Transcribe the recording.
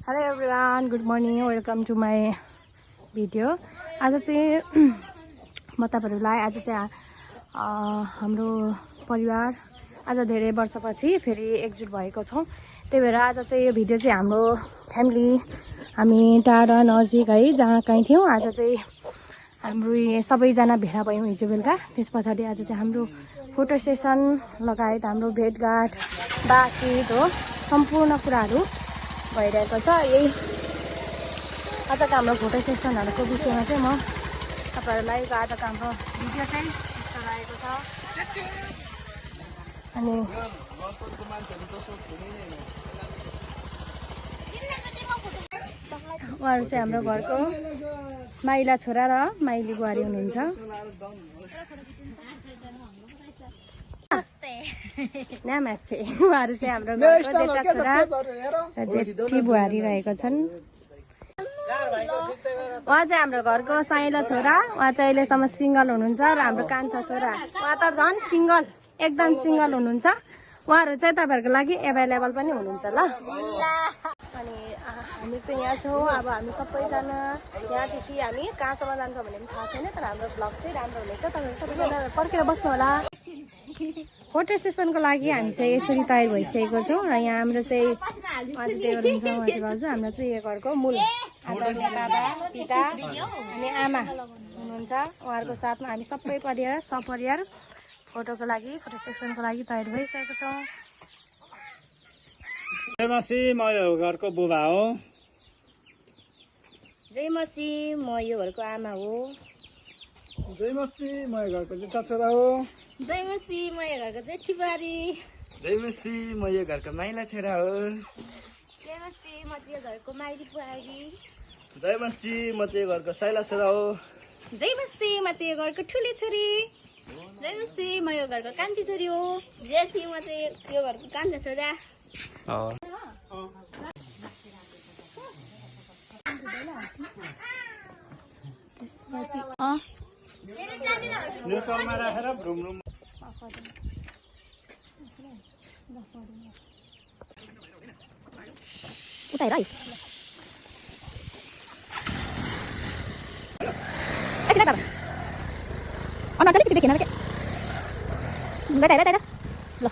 Hello everyone, good morning, welcome to my video. आज चाहिँ म तपाईँहरूलाई आज चाहिँ हाम्रो परिवार आज धेरै वर्षपछि फेरि एकजुट भएको छौँ। त्यही भएर आज चाहिँ यो भिडियो चाहिँ हाम्रो फ्यामिली हामी टाढा नजिक है जहाँ कहीँ थियौँ, आज चाहिँ हाम्रो सबैजना भेला भयौँ हिजो बेलुका। त्यस पछाडि आज चाहिँ हाम्रो फोटो सेसन लगायत हाम्रो भेटघाट बातचित हो सम्पूर्ण कुराहरू भइरहेको छ। यही आजको हाम्रो फोटो सेसनहरूको विषयमा चाहिँ म तपाईँहरूलाई आजको हाम्रो भिडियो चाहिँ यस्तो रहेको छ। अनि उहाँहरू चाहिँ हाम्रो घरको माइला छोरा र माइली बुहारी हुनुहुन्छ। नमस्ते। उहाँहरू चाहिँ हाम्रो घरको जेठा छोरा र जेठी बुहारी रहेको छन्। उहाँ चाहिँ हाम्रो घरको साइला छोरा, उहाँ चाहिँ अहिलेसम्म सिङ्गल हुनुहुन्छ र हाम्रो कान्छा छोरा उहाँ त झन् सिङ्गल, एकदम सिङ्गल हुनुहुन्छ। उहाँहरू चाहिँ तपाईँहरूको लागि एभाइलेबल पनि हुनुहुन्छ ल। अनि हामी चाहिँ यहाँ छौँ। अब हामी सबैजना यहाँदेखि हामी कहाँसम्म जान्छौँ भन्ने पनि थाहा छैन, तर हाम्रो भ्लग चाहिँ राम्रो हुनेछ। तपाईँहरू सबैजना पर्खेर बस्नु होला। फोटो सेसनको लागि हामी चाहिँ यसरी तयार भइसकेको छौँ र यहाँ हाम्रो चाहिँ उहाँ चाहिँ त्यो हुनुहुन्छ, उहाँ चाहिँ भाउजू, हाम्रो चाहिँ यो घरको मूल आदरणीय बाबा पिता अनि आमा हुनुहुन्छ। उहाँहरूको साथमा हामी सबै परिवार सपरिवार फोटोको लागि फोटो सेसनको लागि तयार भइसकेको छौँ। जय मसी, म यो घरको बुबा हो। जय मसी, म यो घरको आमा हो। जय मसी, म यो घरको जेठा छोरा हो। जय मसी, म यो घरको जेठी बुहारी। जय मसी, म यो घरको माइला छोरा हो। जय मसी, म चाहिँ यो घरको माइली बुहारी। जय मसी, म चाहिँ यो घरको साइला छोरा हो। जय मसी, म चाहिँ यो घरको ठुली छोरी। जय मसी, म यो घरको कान्छी छोरी हो। जय मसी, म चाहिँ यो घरको कान्छा छोरा। न्युट्रलमा राखेर भ्रुम भ्रुम उता हेर है। एकछिन है अनुहार चाहिँ अलिकति देखेन के। यता हेर ल।